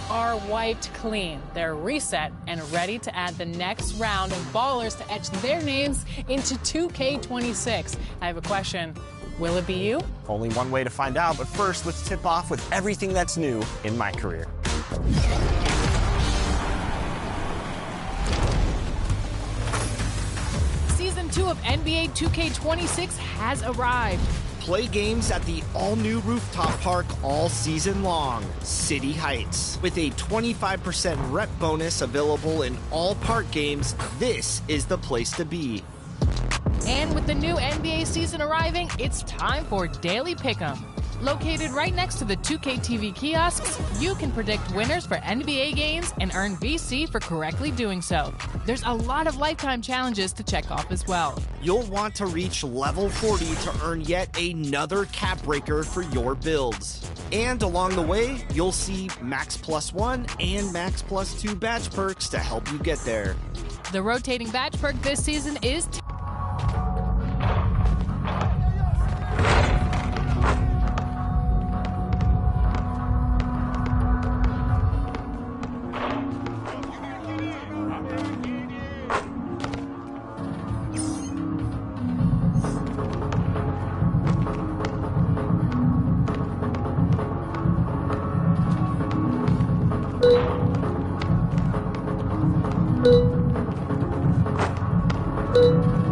Are wiped clean. They're reset and ready to add the next round of ballers to etch their names into 2K26. I have a question. Will it be you? Only one way to find out, but first, let's tip off with everything that's new in my career. Season 2 of NBA 2K26 has arrived. Play games at the all-new rooftop park all season long, City Heights. With a 25% rep bonus available in all park games, this is the place to be. And with the new NBA season arriving, it's time for Daily Pick'em. Located right next to the 2K TV kiosks, you can predict winners for NBA games and earn VC for correctly doing so. There's a lot of lifetime challenges to check off as well. You'll want to reach level 40 to earn yet another cap breaker for your builds. And along the way, you'll see Max Plus 1 and Max Plus 2 badge perks to help you get there. The rotating badge perk this season is you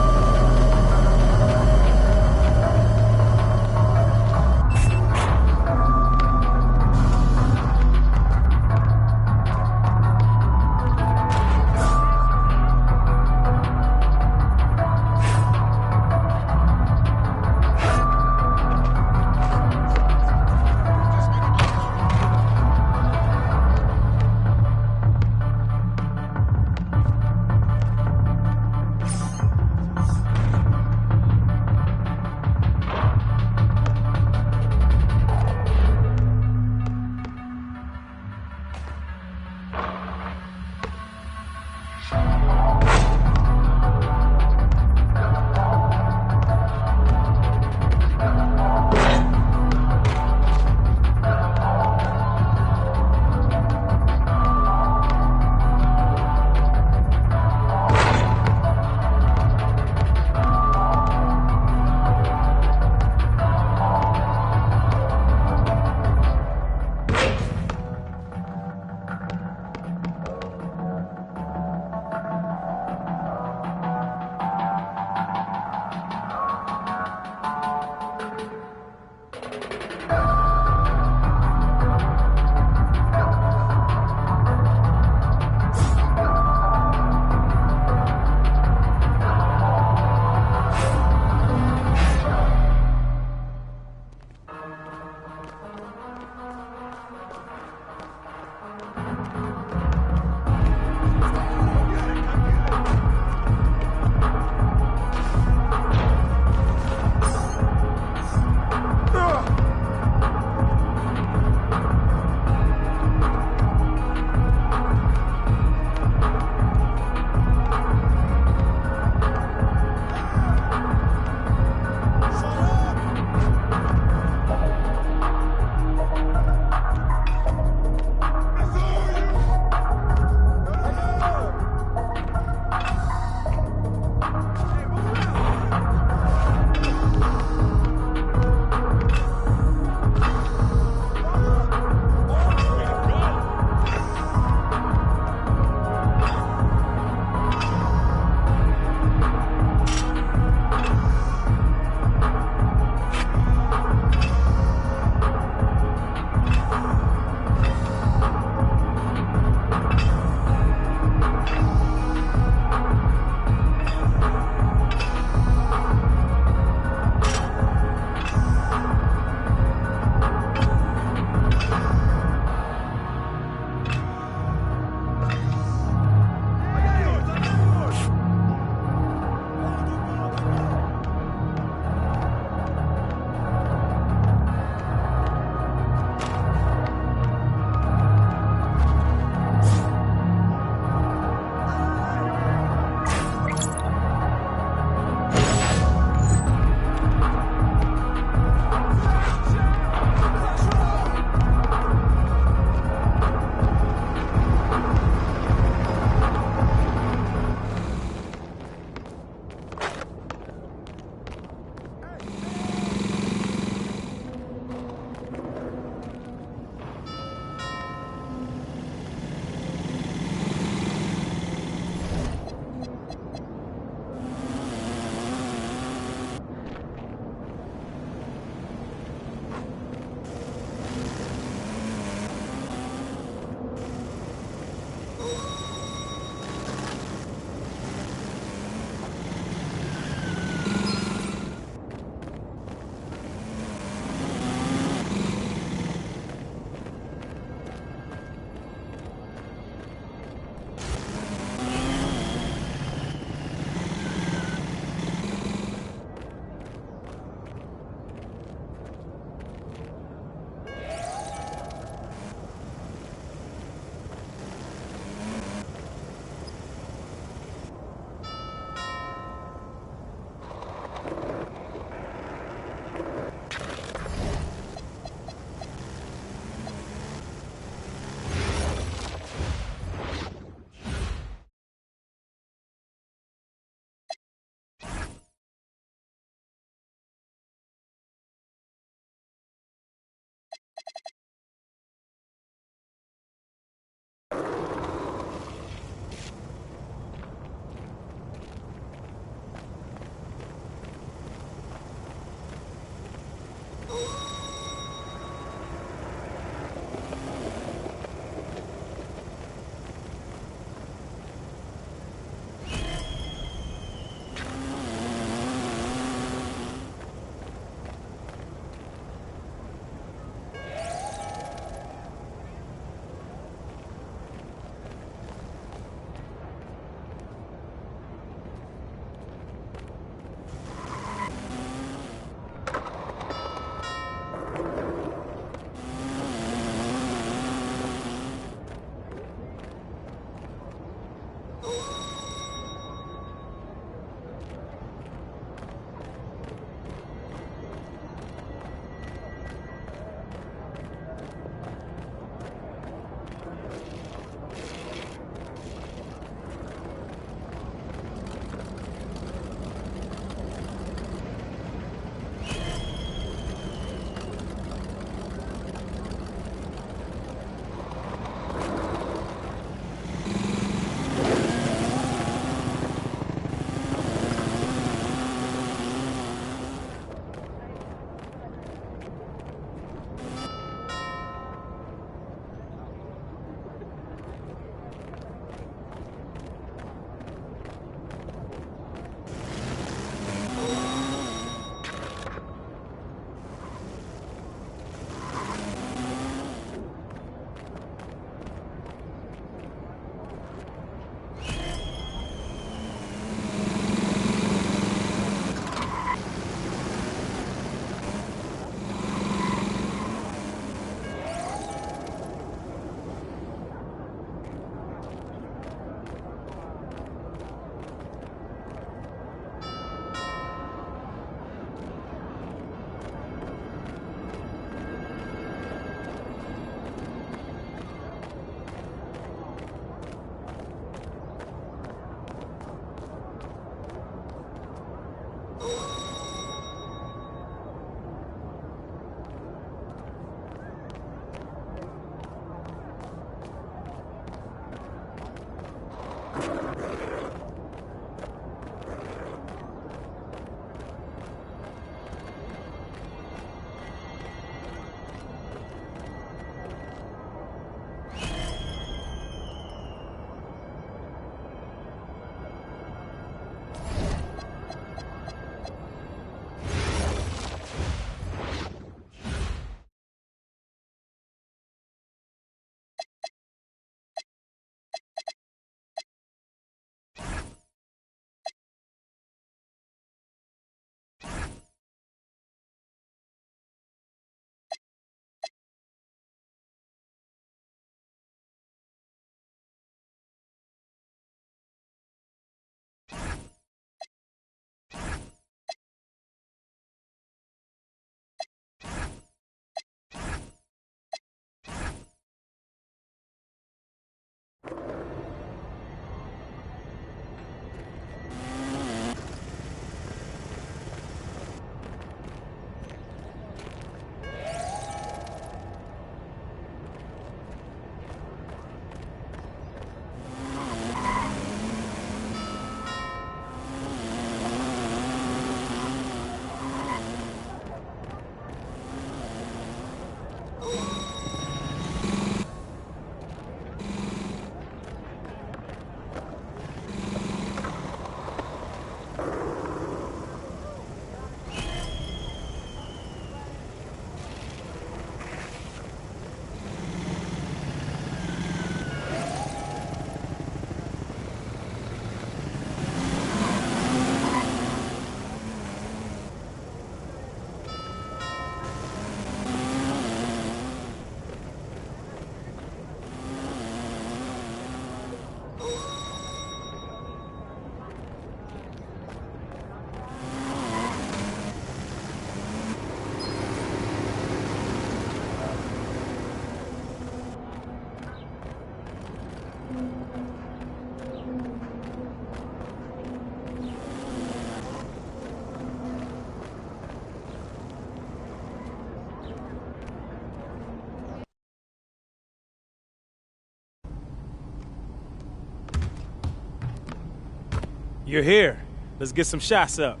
You're here. Let's get some shots up.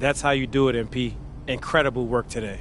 That's how you do it, MP. Incredible work today.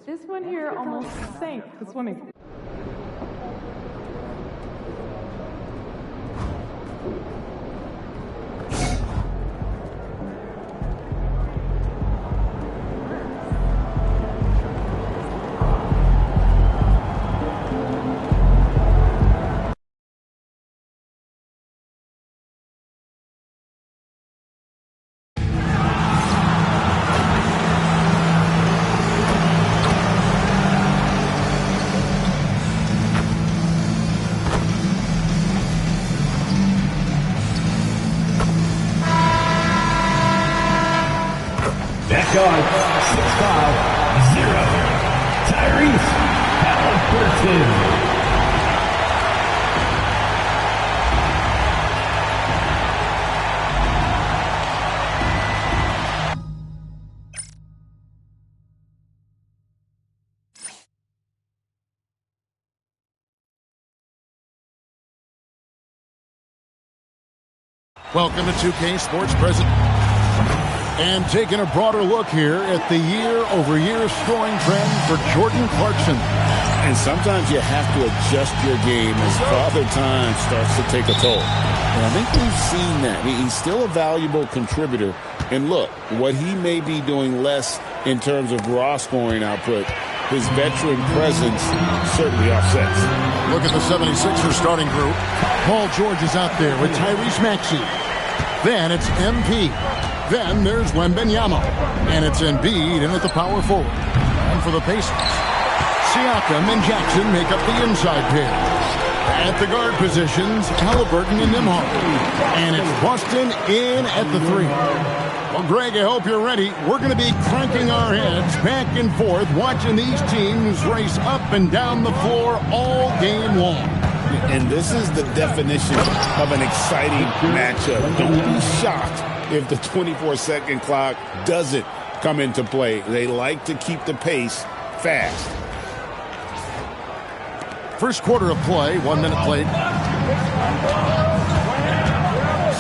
This one here almost sank the swimming pool. Guard 650 Tyrese Halliburton. Welcome to 2K Sports Present. And taking a broader look here at the year-over-year scoring trend for Jordan Clarkson. And sometimes you have to adjust your game as Father Time starts to take a toll. And I think we've seen that. He's still a valuable contributor. And look, what he may be doing less in terms of raw scoring output, his veteran presence certainly offsets. Look at the 76ers starting group. Paul George is out there with Tyrese Maxey. Then it's MP. Then there's Wembanyama. And it's Embiid in at the power forward. And for the Pacers, Siakam and Jackson make up the inside pair. At the guard positions, Halliburton and Nembhard. And it's Boston in at the 3. Well, Greg, I hope you're ready. We're going to be cranking our heads back and forth, watching these teams race up and down the floor all game long. And this is the definition of an exciting matchup. Don't be shocked if the 24-second clock doesn't come into play. They like to keep the pace fast. First quarter of play, 1 minute played.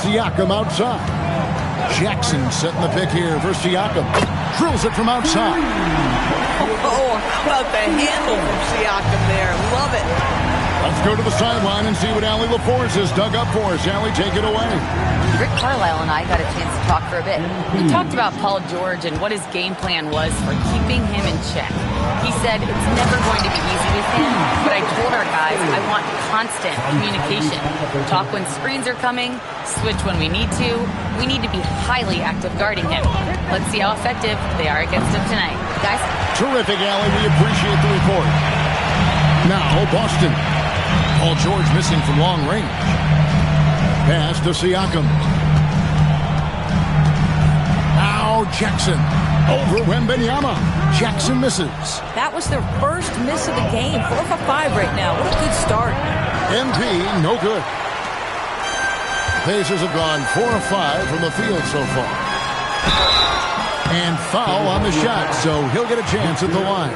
Siakam outside. Jackson setting the pick here for Siakam. Drills it from outside. Oh, how about the handle from Siakam there? Love it. Let's go to the sideline and see what Allie LaForce has dug up for us. Allie, take it away. Rick Carlisle and I got a chance to talk for a bit. We talked about Paul George and what his game plan was for keeping him in check. He said it's never going to be easy with him, but I told our guys I want constant communication. Talk when screens are coming, switch when we need to. We need to be highly active guarding him. Let's see how effective they are against him tonight. Guys? Terrific, Allie. We appreciate the report. Now, Boston. Paul George missing from long range. Pass to Siakam. Now Jackson. Over Wembanyama. Jackson misses. That was their first miss of the game. 4 for 5 right now. What a good start. MP, no good. Pacers have gone 4 of 5 from the field so far. And foul on the shot, so he'll get a chance at the line.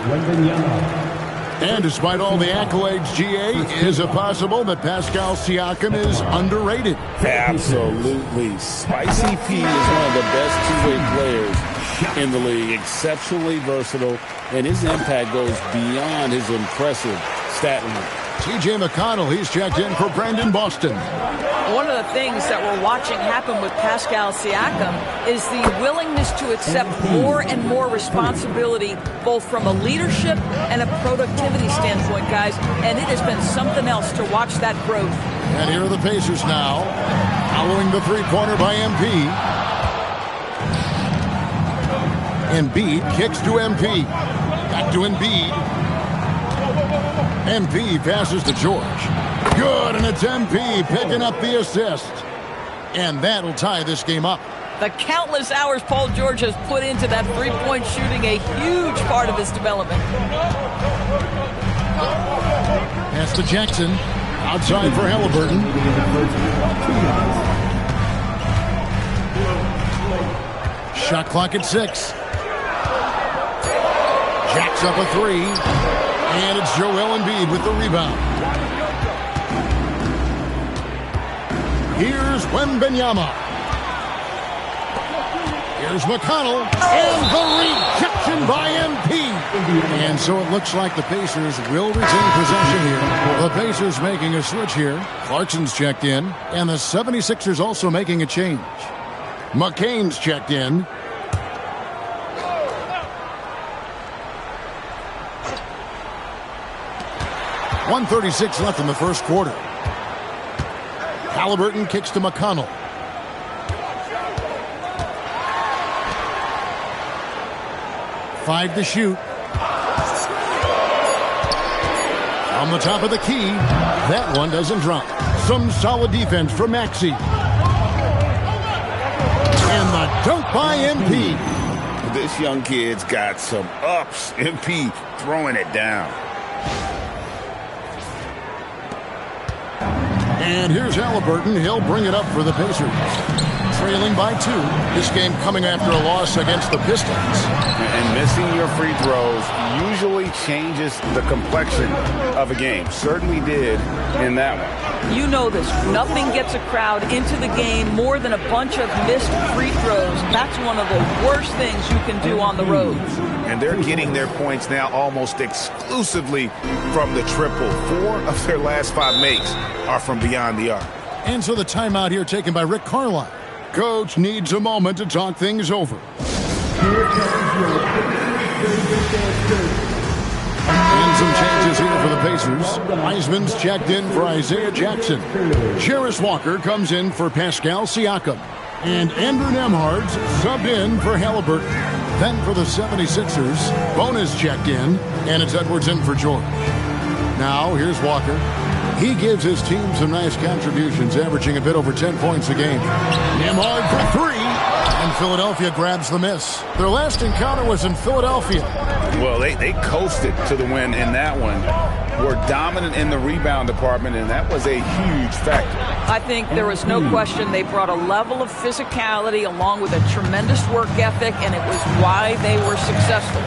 And despite all the accolades, GA, is it possible that Pascal Siakam is underrated? Absolutely. Spicy P is one of the best two-way players in the league. Exceptionally versatile, and his impact goes beyond his impressive stat line. TJ McConnell, he's checked in for Brandon Boston. One of the things that we're watching happen with Pascal Siakam is the willingness to accept more and more responsibility, both from a leadership and a productivity standpoint, guys. And it has been something else to watch that growth. And here are the Pacers now, following the three-pointer by MP. Embiid kicks to MP. Back to Embiid. MP passes to George. Good, and it's MP picking up the assist. And that'll tie this game up. The countless hours Paul George has put into that three-point shooting, a huge part of his development. Pass to Jackson. Outside for Halliburton. Shot clock at 6. Jacks up a 3. And it's Joel Embiid with the rebound. Here's Wembanyama. Here's McConnell. And the rejection by MP. And so it looks like the Pacers will retain possession here. The Pacers making a switch here. Clarkson's checked in. And the 76ers also making a change. McCain's checked in. .136 left in the first quarter. Halliburton kicks to McConnell. Five to shoot. On the top of the key. That one doesn't drop. Some solid defense from Maxey. And the dunk by MP. This young kid's got some ups. MP throwing it down. And here's Halliburton. He'll bring it up for the Pacers. trailing by 2. This game coming after a loss against the Pistons. And missing your free throws usually changes the complexion of a game. Certainly did in that one. You know this. Nothing gets a crowd into the game more than a bunch of missed free throws. That's one of the worst things you can do on the road. And they're getting their points now almost exclusively from the triple. 4 of their last 5 makes are from beyond the arc. And so the timeout here taken by Rick Carlisle. Coach needs a moment to talk things over. And some changes here for the Pacers. Wiseman's checked in for Isaiah Jackson. Jarris Walker comes in for Pascal Siakam. And Andrew Nembhard's subbed in for Halliburton. Then for the 76ers, Bona's checked in, and it's Edwards in for George. Now, here's Walker. He gives his team some nice contributions, averaging a bit over 10 points a game. Nembhard for 3, and Philadelphia grabs the miss. Their last encounter was in Philadelphia. Well, they coasted to the win in that one. Were dominant in the rebound department, and that was a huge factor. I think there was no question they brought a level of physicality along with a tremendous work ethic, and it was why they were successful.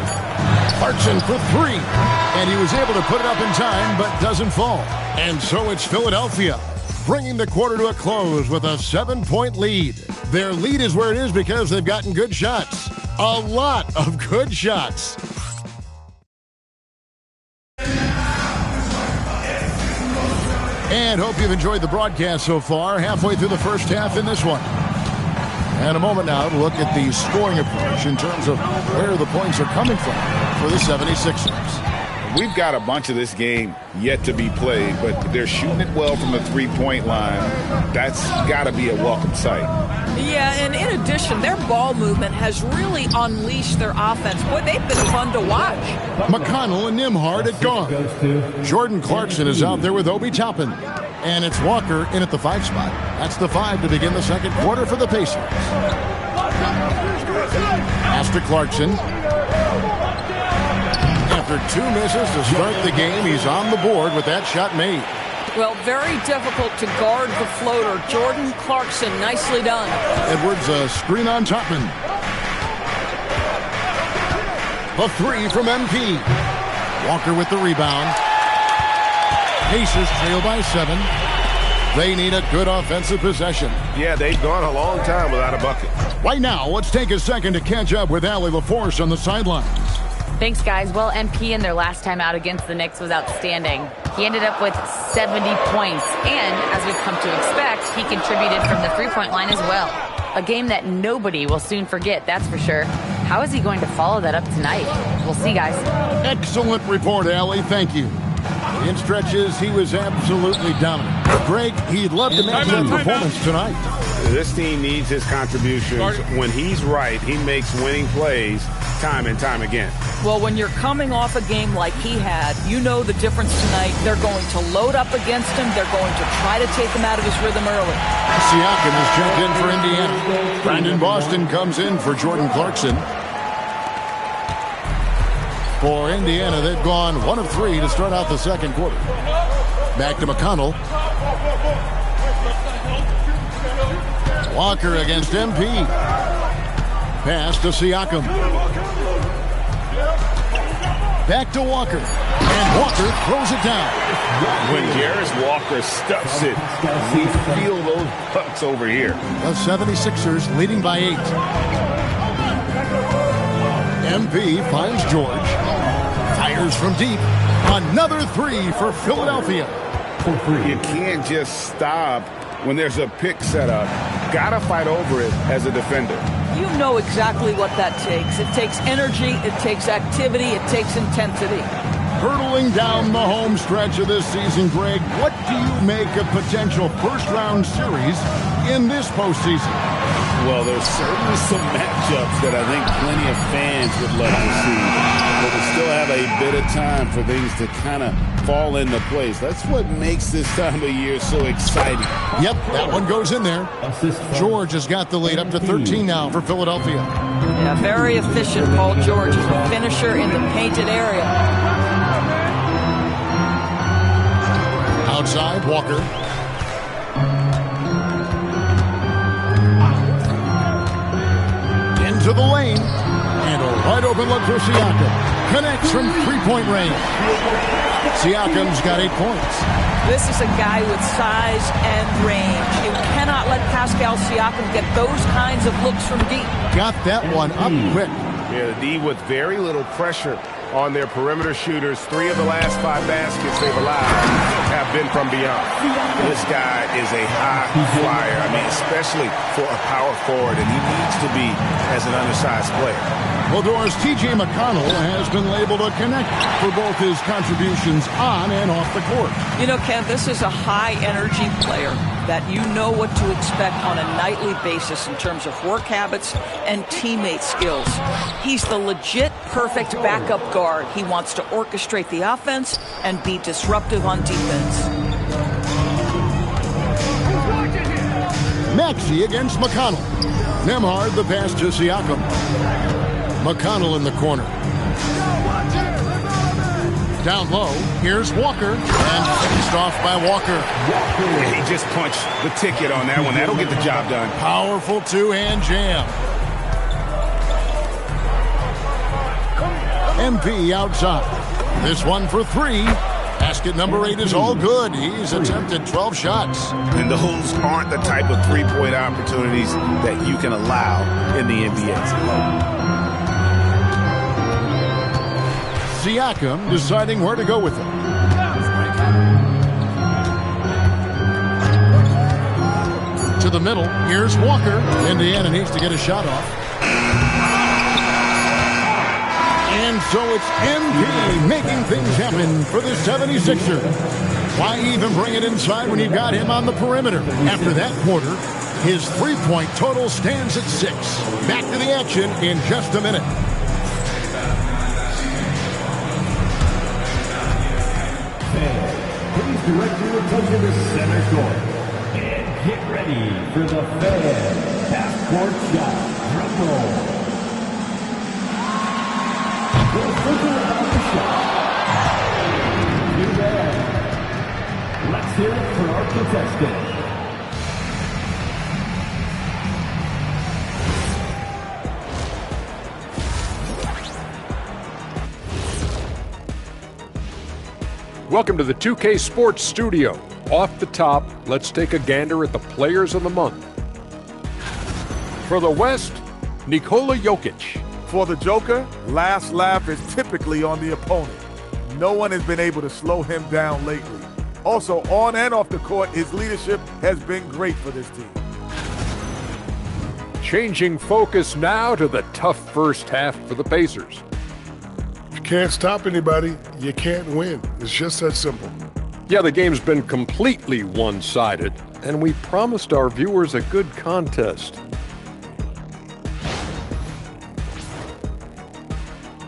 Clarkson for 3, and he was able to put it up in time, but doesn't fall. And so it's Philadelphia, bringing the quarter to a close with a 7-point lead. Their lead is where it is because they've gotten good shots. A lot of good shots. And hope you've enjoyed the broadcast so far. Halfway through the first half in this one. And a moment now to look at the scoring approach in terms of where the points are coming from for the 76ers. We've got a bunch of this game yet to be played, but they're shooting it well from the three-point line. That's got to be a welcome sight. Yeah, and in addition, their ball movement has really unleashed their offense. Boy, they've been fun to watch. McConnell and Nembhard at guard. Jordan Clarkson is out there with Obi Toppin. And it's Walker in at the 5 spot. That's the 5 to begin the second quarter for the Pacers. Pass to Clarkson. After 2 misses to start the game, he's on the board with that shot made. Well, very difficult to guard the floater. Jordan Clarkson, nicely done. Edwards, a screen on Topman. A 3 from MP. Walker with the rebound. Pacers trail by 7. They need a good offensive possession. Yeah, they've gone a long time without a bucket. Right now, let's take a second to catch up with Allie LaForce on the sidelines. Thanks, guys. Well, MP in their last time out against the Knicks was outstanding. He ended up with 70 points, and as we've come to expect, he contributed from the three-point line as well. A game that nobody will soon forget, that's for sure. How is he going to follow that up tonight? We'll see, guys. Excellent report, Allie. Thank you. In stretches, he was absolutely dominant. Greg, he'd love to match that performance tonight. This team needs his contributions. When he's right, he makes winning plays time and time again. Well, when you're coming off a game like he had, you know the difference tonight. They're going to load up against him. They're going to try to take him out of his rhythm early. Siakam is checked in for Indiana. Brandon Boston comes in for Jordan Clarkson. For Indiana, they've gone 1 of 3 to start out the second quarter. Back to McConnell. Walker against MP. Pass to Siakam. Back to Walker. And Walker throws it down. When Jarris Walker stuffs it, we feel those pucks over here. The 76ers leading by 8. MP finds George. Fires from deep. Another 3 for Philadelphia. You can't just stop when there's a pick set up. Gotta fight over it as a defender. You know exactly what that takes. It takes energy, it takes activity, it takes intensity. Hurtling down the home stretch of this season, Greg, what do you make of potential first-round series in this postseason? Well, there's certainly some matchups that I think plenty of fans would love to see. But we still have a bit of time for things to kind of fall into place. That's what makes this time of year so exciting. Yep, that one goes in there. George has got the lead up to 13 now for Philadelphia. Yeah, very efficient, Paul George is a finisher in the painted area. Outside, Walker. to the lane. And a wide open look for Siakam. Connects from three-point range. Siakam's got 8 points. This is a guy with size and range. You cannot let Pascal Siakam get those kinds of looks from deep. Got that one up quick. Yeah, the D with very little pressure on their perimeter shooters. 3 of the last 5 baskets they've allowed have been from beyond. This guy is a high flyer. I mean, especially for a power forward, and he needs to be as an undersized player. Well, Doris, T.J. McConnell has been labeled a connect for both his contributions on and off the court. You know, Ken, this is a high-energy player that you know what to expect on a nightly basis in terms of work habits and teammate skills. He's the legit perfect backup guard. He wants to orchestrate the offense and be disruptive on defense. Maxey against McConnell. Nembhard the pass to Siakam. McConnell in the corner. Down low, here's Walker, and finished off by Walker. Yeah, he just punched the ticket on that one. That'll get the job done. Powerful two-hand jam. MP outside. This one for 3. Basket number 8 is all good. He's attempted 12 shots. And those aren't the type of three-point opportunities that you can allow in the NBA. Siakam deciding where to go with it. To the middle, here's Walker. Indiana needs to get a shot off. And so it's MP making things happen for the 76ers. Why even bring it inside when you got him on the perimeter? After that quarter, his three-point total stands at 6. Back to the action in just a minute. Please direct your attention to center court. And get ready for the fan half-court shot. Drum roll. The official about the shot. Too bad. Let's hear it for our contestant. Welcome to the 2K Sports Studio. Off the top, let's take a gander at the Players of the Month. For the West, Nikola Jokic. For the Joker, last laugh is typically on the opponent. No one has been able to slow him down lately. Also, on and off the court, his leadership has been great for this team. Changing focus now to the tough first half for the Pacers. Can't stop anybody, you can't win. It's just that simple. Yeah, the game's been completely one-sided, and we promised our viewers a good contest.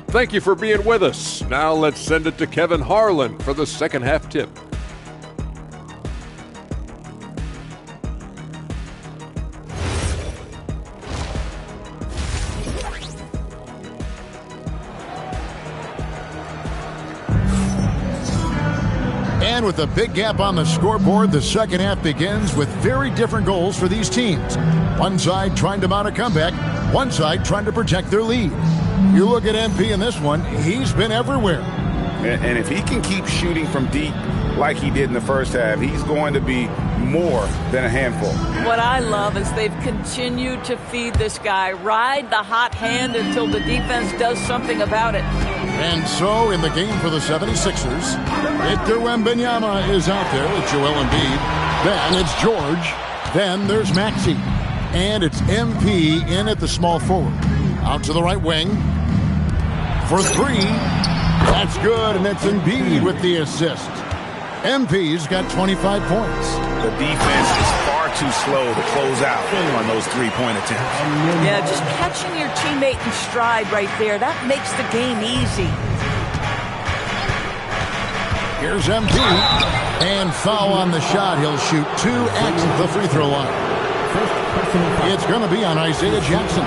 Thank you for being with us. Now let's send it to Kevin Harlan for the second half tip. And with a big gap on the scoreboard, the second half begins with very different goals for these teams. One side trying to mount a comeback, one side trying to protect their lead. You look at MP in this one, he's been everywhere. And if he can keep shooting from deep like he did in the first half, he's going to be more than a handful. What I love is they've continued to feed this guy, ride the hot hand until the defense does something about it. And so in the game for the 76ers, Victor Wembanyama is out there with Joel Embiid. Then it's George. Then there's Maxey. And it's MP in at the small forward. Out to the right wing. For 3. That's good, and that's Embiid with the assist. MP's got 25 points. The defense is far too slow to close out on those three-point attempts. Yeah, just catching your teammate in stride right there, that makes the game easy. Here's MP, and foul on the shot. He'll shoot 2 at the free throw line. It's going to be on Isaiah Jackson.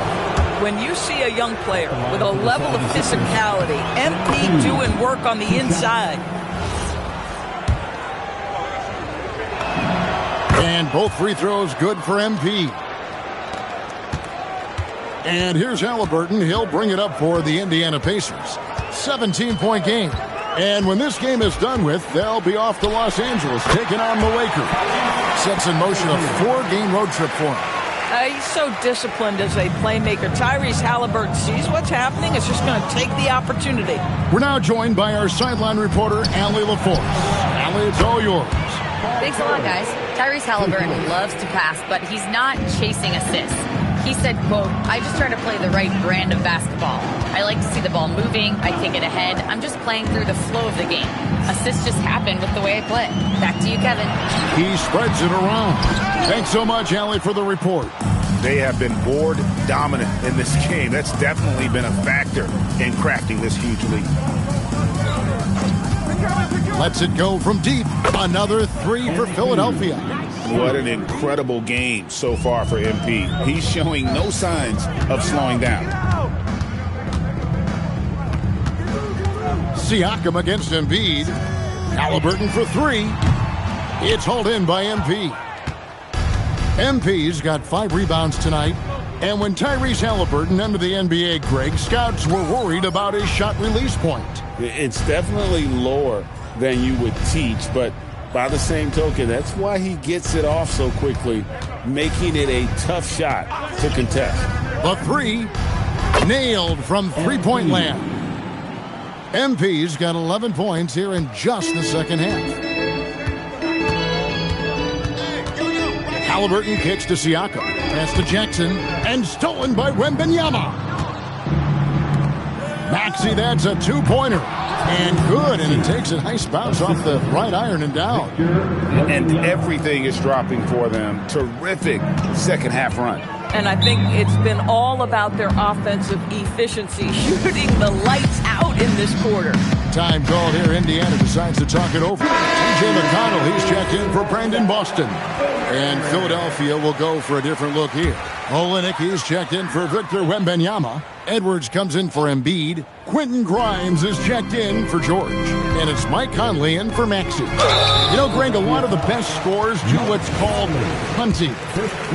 When you see a young player with a level of physicality, MP doing work on the inside. And both free throws good for MP. And here's Halliburton. He'll bring it up for the Indiana Pacers. 17-point game. And when this game is done with, they'll be off to Los Angeles, taking on the Lakers. Sets in motion a 4-game road trip for him. He's so disciplined as a playmaker. Tyrese Halliburton sees what's happening. It's just going to take the opportunity. We're now joined by our sideline reporter, Allie LaForce. Allie, it's all yours. Thanks a lot, guys. Tyrese Halliburton loves to pass, but he's not chasing assists. He said, quote, I just try to play the right brand of basketball. I like to see the ball moving. I take it ahead. I'm just playing through the flow of the game. Assists just happen with the way I play. Back to you, Kevin. He spreads it around. Thanks so much, Allie, for the report. They have been board dominant in this game. That's definitely been a factor in crafting this huge lead. Lets it go from deep. Another 3 for Philadelphia. What an incredible game so far for MP. He's showing no signs of slowing down. Siakam against Embiid. Halliburton for 3. It's hauled in by MP. MP's got 5 rebounds tonight. And when Tyrese Halliburton entered the NBA, Greg, scouts were worried about his shot release point. It's definitely lower than you would teach, but by the same token, that's why he gets it off so quickly, making it a tough shot to contest. The 3 nailed from three-point land. MP's got 11 points here in just the second half. Halliburton kicks to Siakam. Pass to Jackson. And stolen by Wembanyama. Maxey, that's a 2-pointer. And good, and he takes a nice bounce off the right iron and down. And everything is dropping for them. Terrific second half run. And I think it's been all about their offensive efficiency, shooting the lights out in this quarter. Time called here. Indiana decides to talk it over. TJ McConnell, he's checked in for Brandon Boston. And Philadelphia will go for a different look here. Olynyk, he's checked in for Victor Wembanyama. Edwards comes in for Embiid. Quentin Grimes is checked in for George. And it's Mike Conley in for Maxey. You know, Greg, a lot of the best scorers do what's called hunting.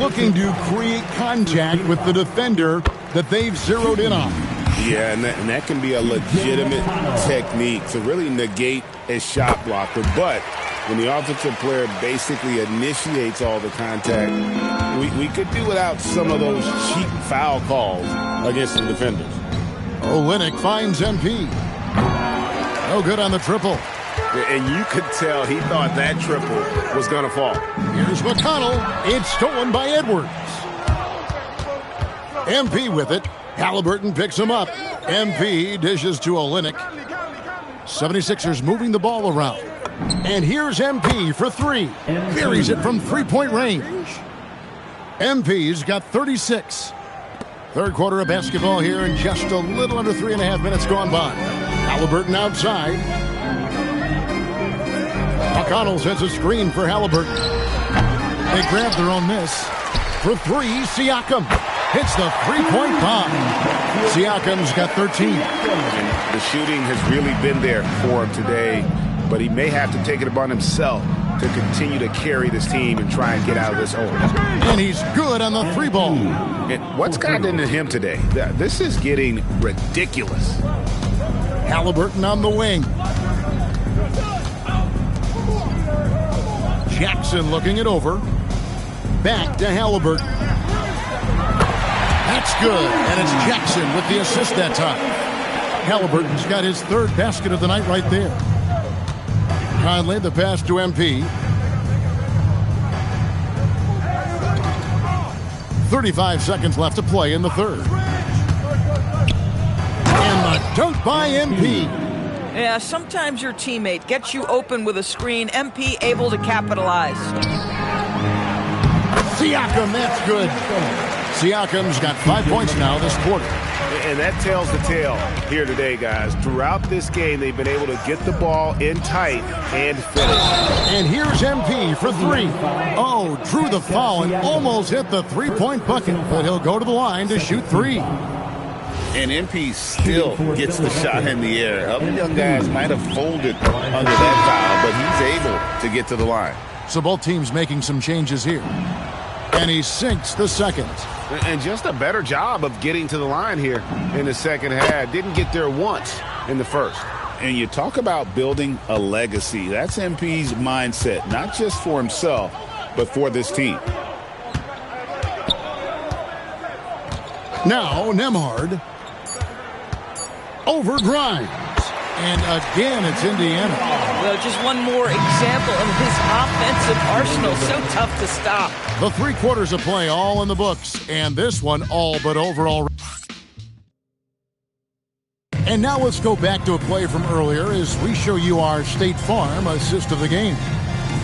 Looking to create contact with the defender that they've zeroed in on. Yeah, and that can be a legitimate technique to really negate a shot blocker. But when the offensive player basically initiates all the contact, we could do without some of those cheap foul calls against the defenders. Olynyk finds MP. No good on the triple. And you could tell he thought that triple was going to fall. Here's McConnell. It's stolen by Edwards. MP with it. Halliburton picks him up. MP dishes to Olynyk. 76ers moving the ball around. And here's MP for 3. Buries it from three-point range. MP's got 36. Third quarter of basketball here in just a little under 3.5 minutes gone by. Halliburton outside. McConnell sends a screen for Halliburton. They grab their own miss. For 3, Siakam hits the three-point bomb. Siakam's got 13. And the shooting has really been there for him today, but he may have to take it upon himself to continue to carry this team and try and get out of this hole. And he's good on the 3-ball. And what's gotten into him today? This is getting ridiculous. Halliburton on the wing. Jackson looking it over. Back to Halliburton. That's good, and it's Jackson with the assist that time. Halliburton's got his 3rd basket of the night right there. Conley, the pass to MP. 35 seconds left to play in the 3rd. And the dunk by MP. Yeah, sometimes your teammate gets you open with a screen. MP able to capitalize. Siakam, that's good. Siakam's got 5 points now this quarter. And that tells the tale here today, guys. Throughout this game, they've been able to get the ball in tight and finish. And here's MP for 3. Oh, drew the foul and almost hit the three-point bucket, but he'll go to the line to shoot 3. And MP still gets the shot in the air. Other young guys might have folded under that foul, but he's able to get to the line. So both teams making some changes here. And he sinks the second. And just a better job of getting to the line here in the second half. Didn't get there once in the first. And you talk about building a legacy. That's MP's mindset, not just for himself, but for this team. Now Nembhard over Grimes. And again, it's Indiana. Well, just one more example of his offensive arsenal. So tough to stop. The 3 quarters of play all in the books. And this one all but over already. And now let's go back to a play from earlier as we show you our State Farm assist of the game.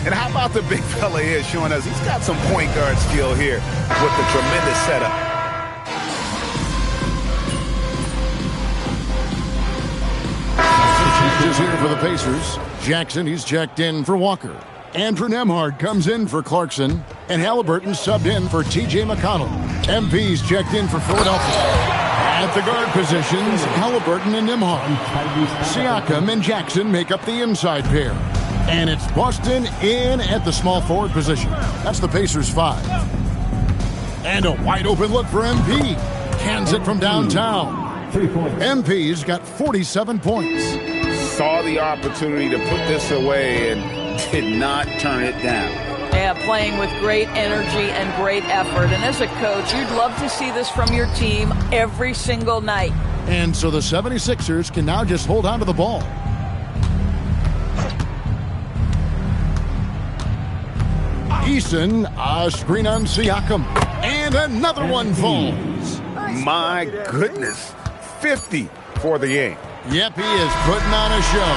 And how about the big fella here showing us he's got some point guard skill here with the tremendous setup. Changes here for the Pacers. Jackson, he's checked in for Walker. Andrew Nembhard comes in for Clarkson. And Halliburton subbed in for T.J. McConnell. MP's checked in for Philadelphia. At the guard positions, Halliburton and Nembhard. Siakam and Jackson make up the inside pair. And it's Boston in at the small forward position. That's the Pacers 5. And a wide open look for MP. Cans it from downtown. MP's got 47 points. Saw the opportunity to put this away and did not turn it down. Yeah, playing with great energy and great effort. And as a coach, you'd love to see this from your team every single night. And so the 76ers can now just hold on to the ball. Eason, a screen on Siakam. And another one falls. My goodness. 50 for the game. Yep, he is putting on a show.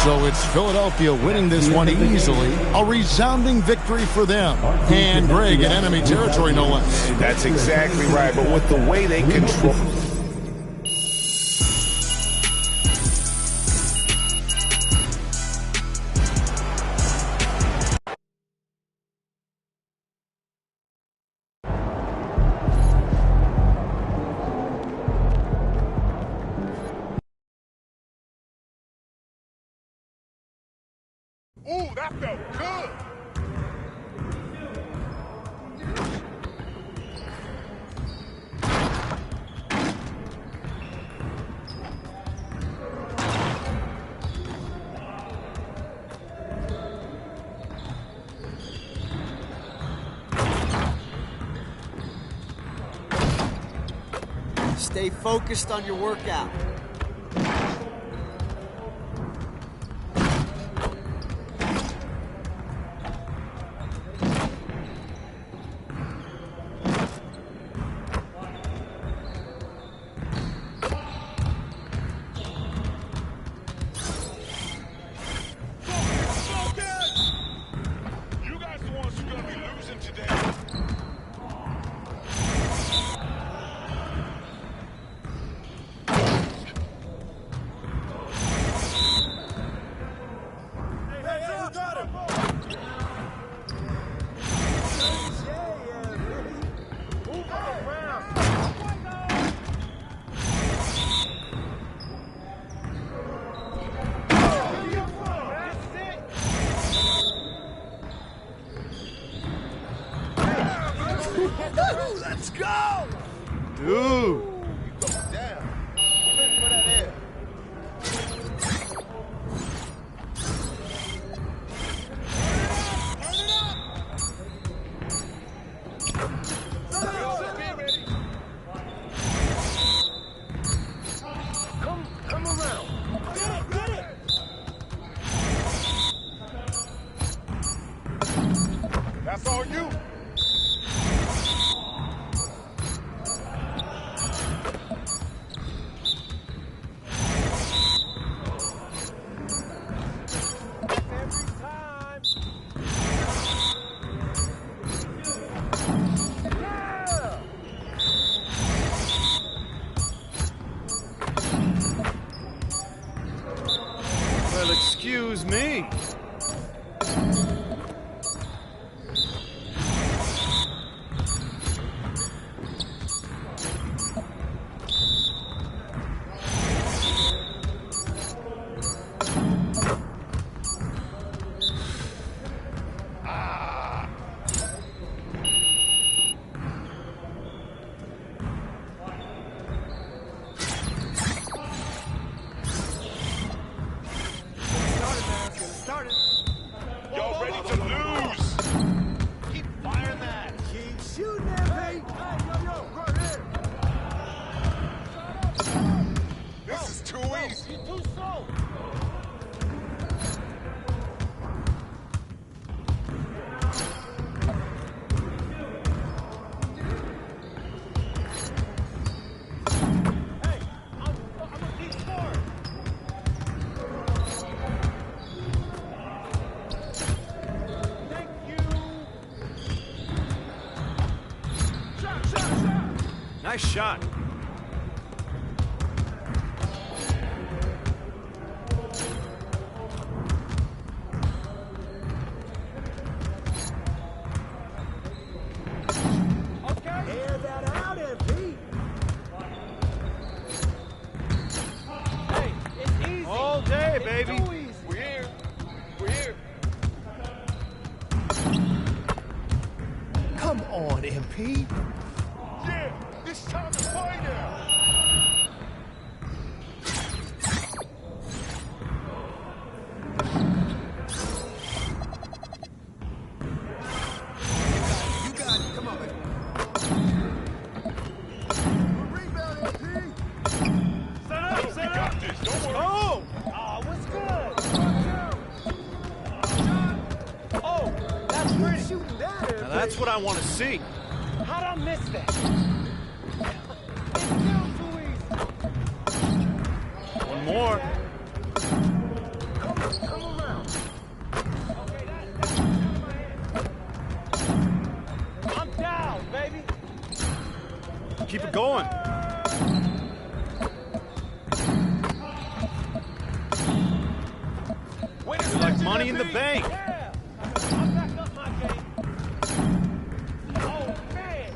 So it's Philadelphia winning this one easily. A resounding victory for them. And Greg in enemy territory, no less. That's exactly right. But with the way they control... Ooh, that felt good. Stay focused on your workout. Let's go! Dude. That's all you. Well, excuse me. Nice shot. Air that out, MP. Hey, it's easy. All day, baby. It's too easy. We're here. We're here. Come on, MP. Yeah, it's time to play now. You got it. Come on, man. Rebound, MP. Set up, set up. Got this. Don't worry. Oh! What's good? Oh, that's pretty. Shooting that, MP. Now that's what I want to see. How'd I miss that? It's still too easy. One more. Come around. Okay, that's out of my hand. I'm down, baby. Keep it going. It's like money in the bank. Yeah. I'm back up my game. Oh, man.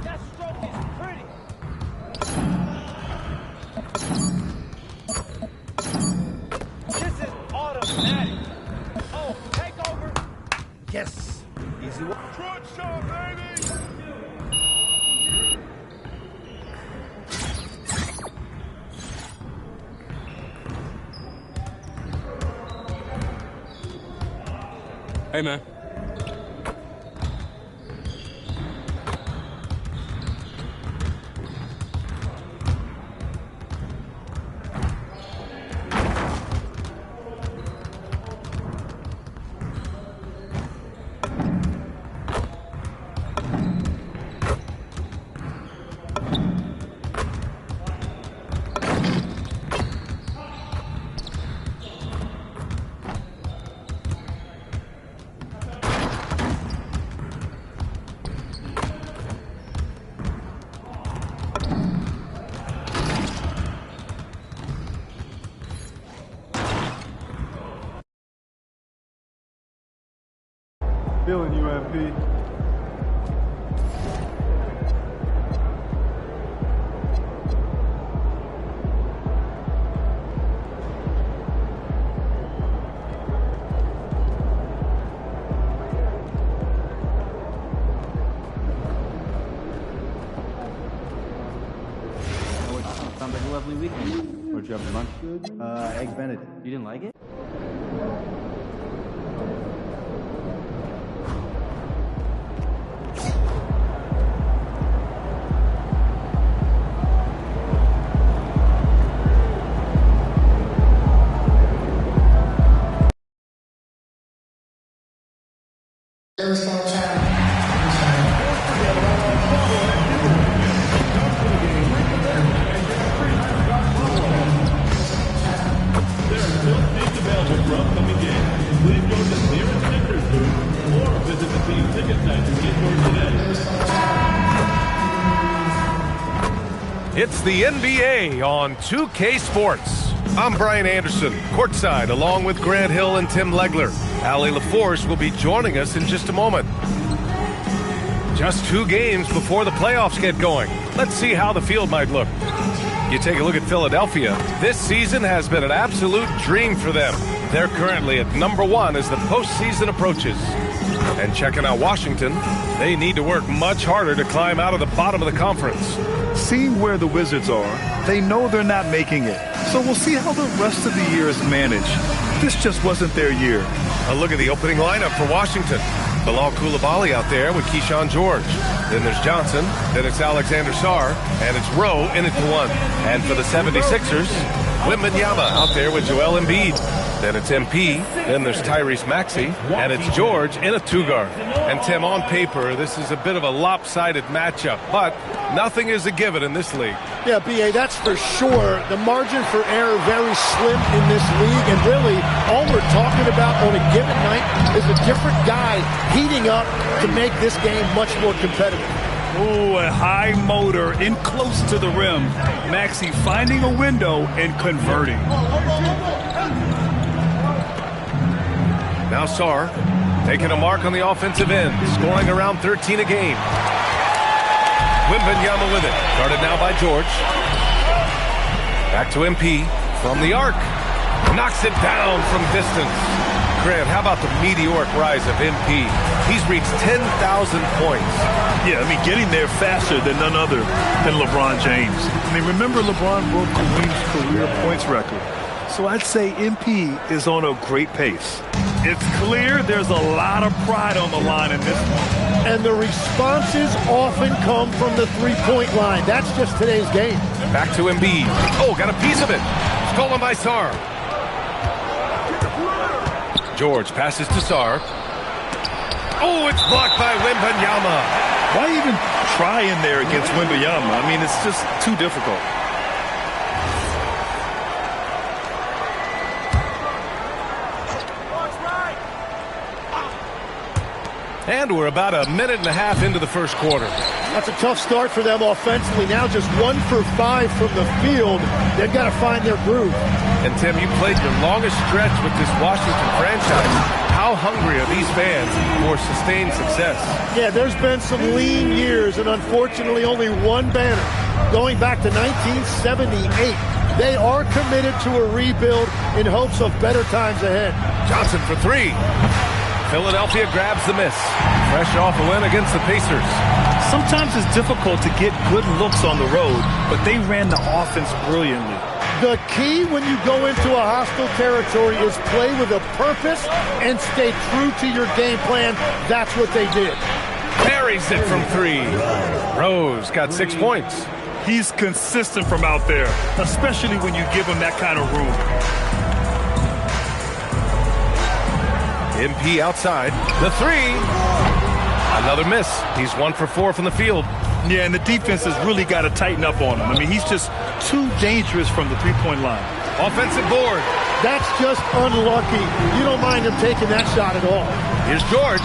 That stroke is pretty. This is automatic. Oh, take over. Yes. Easy one. Front shot, baby. Hey, man. Feeling you, MP. Sounds like a lovely weekend. What'd you have for lunch? Eggs Benedict. You didn't like it? It's the NBA on 2K Sports. I'm Brian Anderson, courtside, along with Grant Hill and Tim Legler. Allie LaForce will be joining us in just a moment. Just 2 games before the playoffs get going. Let's see how the field might look. You take a look at Philadelphia. This season has been an absolute dream for them. They're currently at #1 as the postseason approaches. And checking out Washington, they need to work much harder to climb out of the bottom of the conference. Seeing where the Wizards are, they know they're not making it. So we'll see how the rest of the year is managed. This just wasn't their year. A look at the opening lineup for Washington. Bilal Coulibaly out there with Keyshawn George. Then there's Johnson, then it's Alexander Sarr, and it's Rowe in at the 1. And for the 76ers, Wembanyama out there with Joel Embiid. Then it's MP. Then there's Tyrese Maxey. And it's George in a two-guard. And, Tim, on paper, this is a bit of a lopsided matchup. But nothing is a given in this league. Yeah, B.A., that's for sure. The margin for error very slim in this league. And really, all we're talking about on a given night is a different guy heating up to make this game much more competitive. Ooh, a high motor in close to the rim. Maxey finding a window and converting. Now Sarr taking a mark on the offensive end, scoring around 13 a game. Wembanyama with it. Guarded now by George. Back to MP from the arc. Knocks it down from distance. Grant, how about the meteoric rise of MP? He's reached 10,000 points. Yeah, I mean, getting there faster than none other than LeBron James. I mean, remember LeBron broke Kareem's career points record. So I'd say MP is on a great pace. It's clear there's a lot of pride on the line in this one. And the responses often come from the three-point line. That's just today's game. Back to Embiid. Oh, got a piece of it. Stolen by Sarr. George passes to Sarr. Oh, it's blocked by Wembanyama. Why even try in there against Wembanyama? I mean, it's just too difficult. And we're about a minute and a half into the first quarter. That's a tough start for them offensively. Now just 1 for 5 from the field. They've got to find their groove. And, Tim, you played your longest stretch with this Washington franchise. How hungry are these fans for sustained success? Yeah, there's been some lean years, and unfortunately only one banner. Going back to 1978, they are committed to a rebuild in hopes of better times ahead. Johnson for three. Philadelphia grabs the miss. Fresh off a win against the Pacers. Sometimes it's difficult to get good looks on the road, but they ran the offense brilliantly. The key when you go into a hostile territory is play with a purpose and stay true to your game plan. That's what they did. Buries it from three. Rose got 6 points. He's consistent from out there, especially when you give him that kind of room. MP outside. The three. Another miss. He's 1 for 4 from the field. Yeah, and the defense has really got to tighten up on him. I mean, he's just too dangerous from the three-point line. Offensive board. That's just unlucky. You don't mind him taking that shot at all. Here's George.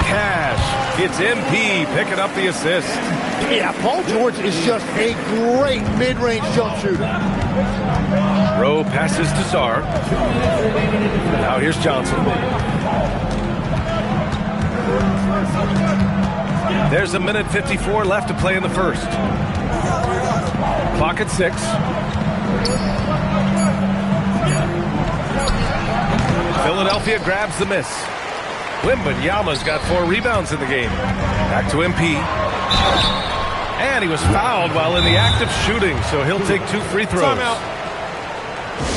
Cash. It's MP picking up the assist. Yeah, Paul George is just a great mid-range jump shooter. Rowe passes to Sarr. Now here's Johnson. There's a minute 54 left to play in the first. Clock at 6. Philadelphia grabs the miss. Wembanyama's got 4 rebounds in the game. Back to MP. And he was fouled while in the act of shooting, so he'll take 2 free throws. Timeout.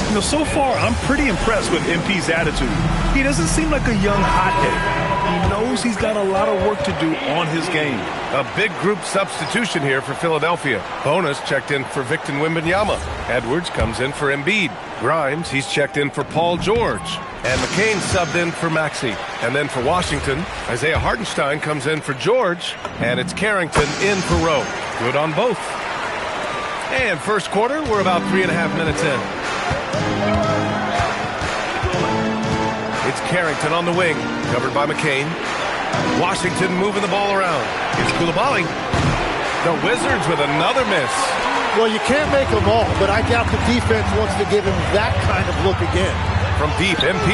You know, so far, I'm pretty impressed with MP's attitude. He doesn't seem like a young hothead. He knows he's got a lot of work to do on his game. A big group substitution here for Philadelphia. Bonus checked in for Victor Wembanyama. Edwards comes in for Embiid. Grimes, he's checked in for Paul George. And McCain subbed in for Maxey. And then for Washington, Isaiah Hartenstein comes in for George. And it's Carrington in for Rowe. Good on both. And first quarter, we're about 3.5 minutes in. It's Carrington on the wing, covered by McCain. Washington moving the ball around. It's Coulibaly. The Wizards with another miss. Well, you can't make them all, but I doubt the defense wants to give him that kind of look again. From deep, MP.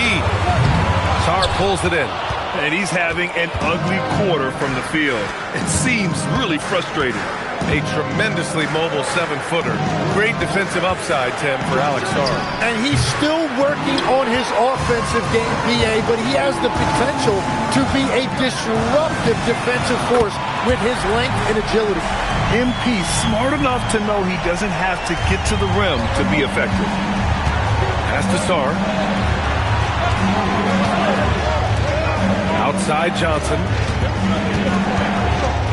Sarr pulls it in. And he's having an ugly quarter from the field. It seems really frustrating. A tremendously mobile 7-footer. Great defensive upside, Tim, for Alex Sarr. And he's still working on his offensive game, BA, but he has the potential to be a disruptive defensive force with his length and agility. MP smart enough to know he doesn't have to get to the rim to be effective. Pass to Sarr. Outside Johnson.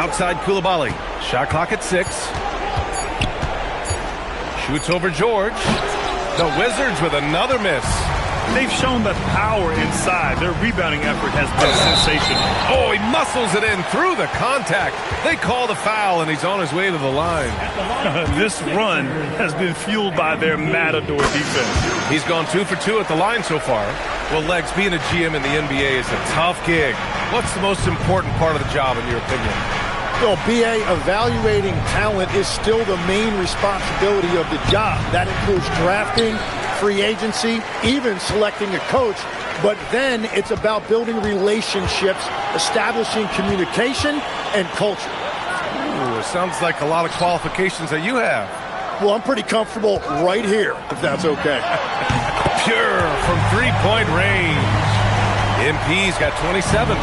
Outside Koulibaly. Shot clock at 6. Shoots over George. The Wizards with another miss. They've shown the power inside. Their rebounding effort has been sensational. Oh, he muscles it in through the contact. They call the foul, and he's on his way to the line. This run has been fueled by their matador defense. He's gone 2 for 2 at the line so far. Well, Legs, being a GM in the NBA is a tough gig. What's the most important part of the job, in your opinion? Well, BA, evaluating talent is still the main responsibility of the job. That includes drafting, free agency, even selecting a coach. But then it's about building relationships, establishing communication and culture. Ooh, it sounds like a lot of qualifications that you have. Well, I'm pretty comfortable right here, if that's okay. Pure from three-point range. MP's got 27.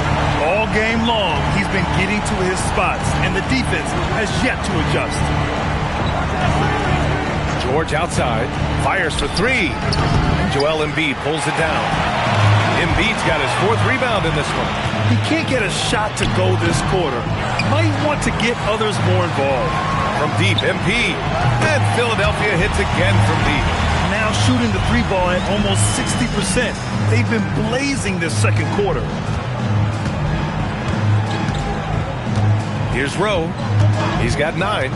All game long, he's been getting to his spots, and the defense has yet to adjust. George outside, fires for 3. Joel Embiid pulls it down. Embiid's got his 4th rebound in this one. He can't get a shot to go this quarter. Might want to get others more involved. From deep, Embiid. And Philadelphia hits again from deep. Now shooting the 3 ball at almost 60%. They've been blazing this second quarter. Here's Rowe. He's got 9.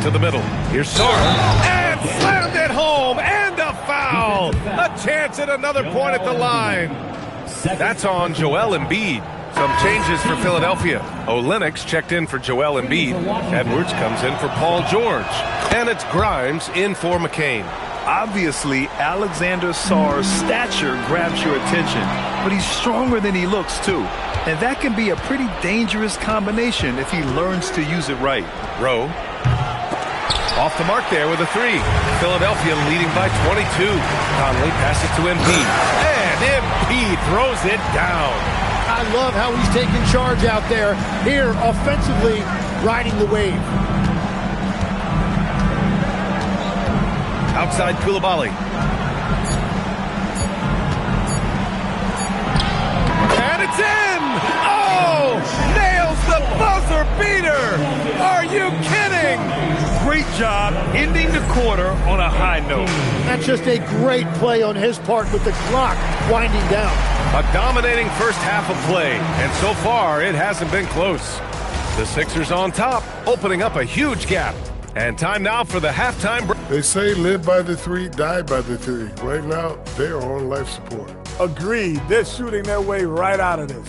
To the middle. Here's Sar. And slammed it home. And a foul. A chance at another point at the line. That's on Joel Embiid. Some changes for Philadelphia. Olynyk checked in for Joel Embiid. Edwards comes in for Paul George. And it's Grimes in for McCain. Obviously, Alexander Sarr's stature grabs your attention, but he's stronger than he looks, too. And that can be a pretty dangerous combination if he learns to use it right. Rowe. Off the mark there with a 3. Philadelphia leading by 22. Conley passes to Embiid. And Embiid throws it down. I love how he's taking charge out there. Here, offensively, riding the wave. Outside Koulibaly. And it's in! Oh! Nails the buzzer beater! Are you kidding? Great job ending the quarter on a high note. That's just a great play on his part with the clock winding down. A dominating first half of play, and so far it hasn't been close. The Sixers on top, opening up a huge gap. And time now for the halftime break. They say live by the 3, die by the 3. Right now, they're on life support. Agreed. They're shooting their way right out of this.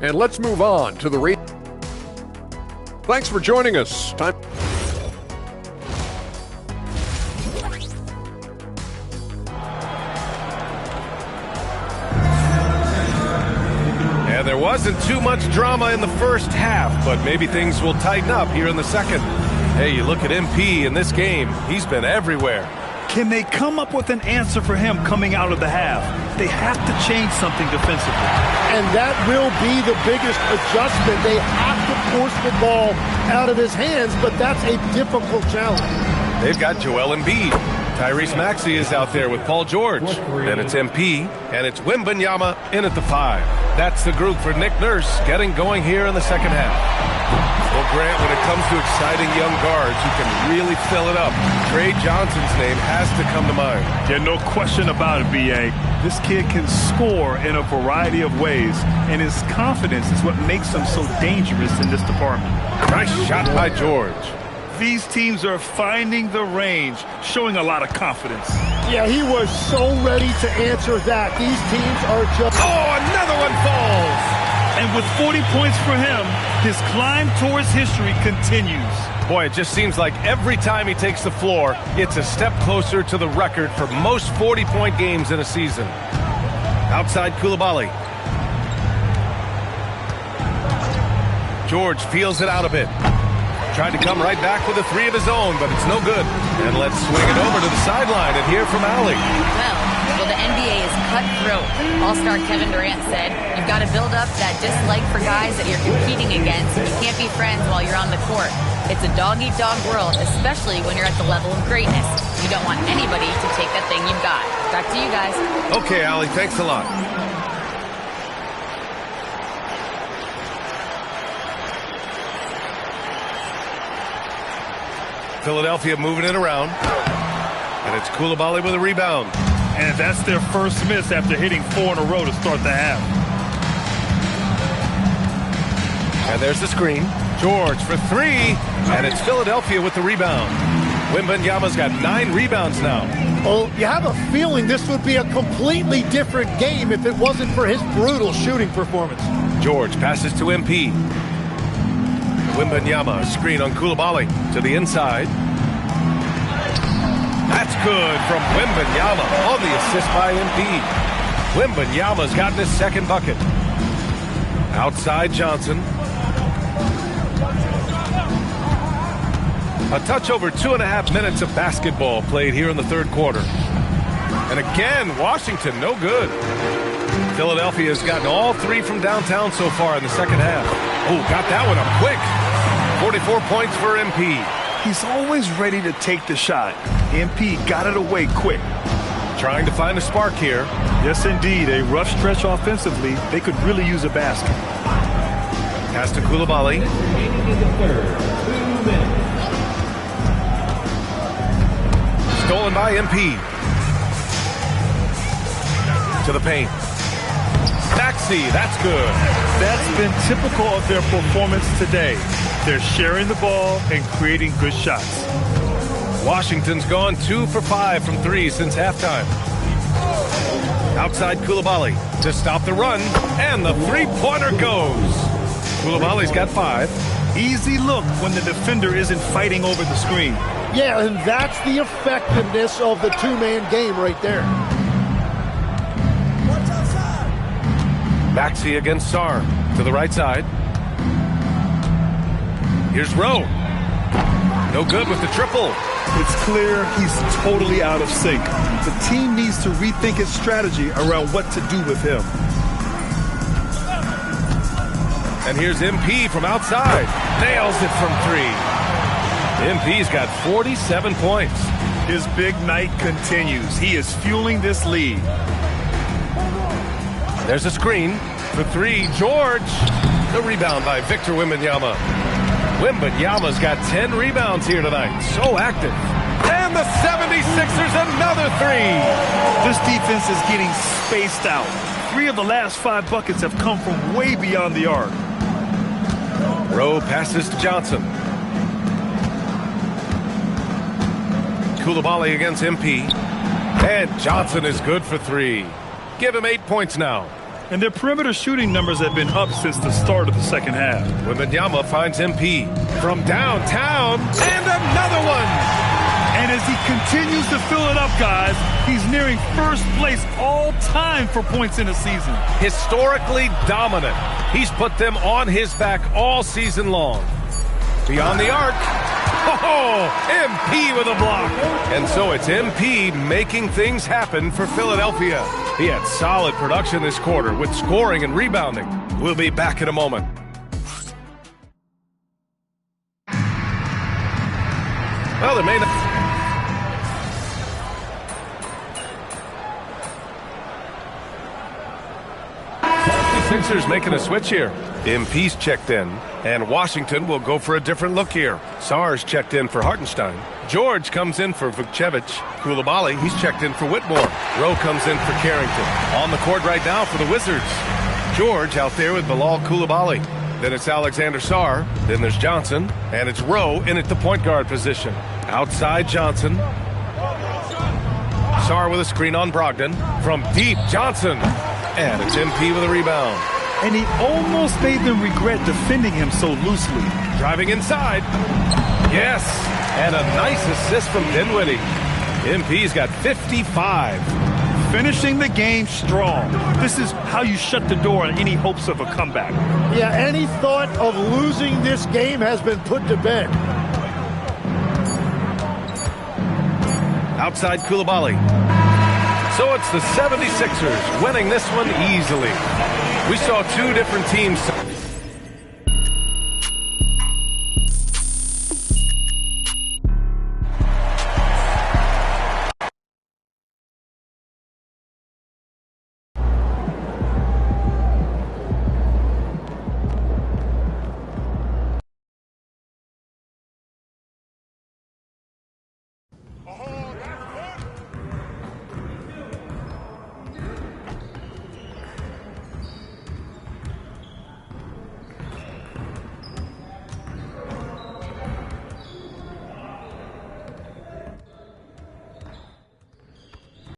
And let's move on to the Thanks for joining us. Time. And there wasn't too much drama in the first half, but maybe things will tighten up here in the second. Hey, you look at MP in this game, he's been everywhere. Can they come up with an answer for him coming out of the half? They have to change something defensively. And that will be the biggest adjustment. They have to force the ball out of his hands, but that's a difficult challenge. They've got Joel Embiid. Tyrese Maxey is out there with Paul George. Then it's MP, and it's Wembanyama in at the 5. That's the group for Nick Nurse getting going here in the second half. Well, Grant, when it comes to exciting young guards who can really fill it up, Trey Johnson's name has to come to mind. Yeah, no question about it, B.A. This kid can score in a variety of ways, and his confidence is what makes him so dangerous in this department. Nice shot by George. These teams are finding the range, showing a lot of confidence. Yeah, he was so ready to answer that. These teams are just... Oh, another one falls! And with 40 points for him, his climb towards history continues. Boy, it just seems like every time he takes the floor, it's a step closer to the record for most 40-point games in a season. Outside Koulibaly. George feels it out a bit. Tried to come right back with a 3 of his own, but it's no good. And let's swing it over to the sideline and hear from Allie. Well, the NBA is cutthroat. All-star Kevin Durant said, you've got to build up that dislike for guys that you're competing against. You can't be friends while you're on the court. It's a dog-eat-dog world, especially when you're at the level of greatness. You don't want anybody to take that thing you've got. Back to you guys. Okay, Allie, thanks a lot. Philadelphia moving it around. And it's Coulibaly with a rebound. And that's their first miss after hitting 4 in a row to start the half. And there's the screen. George for 3. And it's Philadelphia with the rebound. Wembanyama's got 9 rebounds now. Well, you have a feeling this would be a completely different game if it wasn't for his brutal shooting performance. George passes to MP. Wembanyama, screen on Coulibaly to the inside. That's good from Wembanyama on the assist by MP. Wembanyama's gotten his second bucket. Outside Johnson. A touch over 2.5 minutes of basketball played here in the third quarter. And again, Washington no good. Philadelphia has gotten all 3 from downtown so far in the second half. Oh, got that one up quick. 44 points for MP. He's always ready to take the shot. MP got it away quick. Trying to find a spark here. Yes, indeed. A rough stretch offensively. They could really use a basket. Pass to Coulibaly. Stolen by MP. To the paint. Maxey, that's good. That's been typical of their performance today. They're sharing the ball and creating good shots. Washington's gone 2 for 5 from 3 since halftime. Outside Coulibaly to stop the run, and the three-pointer goes. Coulibaly's got 5. Easy look when the defender isn't fighting over the screen. Yeah, and that's the effectiveness of the two-man game right there. Maxey against Sarr to the right side. Here's Rowe. No good with the triple. It's clear he's totally out of sync. The team needs to rethink its strategy around what to do with him. And here's MP from outside. Nails it from 3. MP's got 47 points. His big night continues. He is fueling this lead. There's a screen for 3. George. The rebound by Victor Wembanyama. Wembanyama's got 10 rebounds here tonight. So active. And the 76ers another 3. This defense is getting spaced out. 3 of the last 5 buckets have come from way beyond the arc. Rowe passes to Johnson. Coulibaly against MP. And Johnson is good for 3. Give him 8 points now. And their perimeter shooting numbers have been up since the start of the second half. Wembanyama finds MP from downtown, and another one! And as he continues to fill it up, guys, he's nearing first place all time for points in a season. Historically dominant. He's put them on his back all season long. Beyond the arc. Oh, MP with a block. And so it's MP making things happen for Philadelphia. He had solid production this quarter with scoring and rebounding. We'll be back in a moment. Well, there may not... Sixers making a switch here. MP's checked in, and Washington will go for a different look here. Sarr's checked in for Hartenstein. George comes in for Vukcevic. Coulibaly, he's checked in for Whitmore. Rowe comes in for Carrington. On the court right now for the Wizards. George out there with Bilal Coulibaly. Then it's Alexander Sarr. Then there's Johnson. And it's Rowe in at the point guard position. Outside Johnson. Sarr with a screen on Brogdon. From deep, Johnson. And it's MP with a rebound. And he almost made them regret defending him so loosely. Driving inside. Yes. And a nice assist from Dinwiddie. MP's got 55. Finishing the game strong. This is how you shut the door on any hopes of a comeback. Yeah, any thought of losing this game has been put to bed. Outside Coulibaly. So it's the 76ers winning this one easily. We saw 2 different teams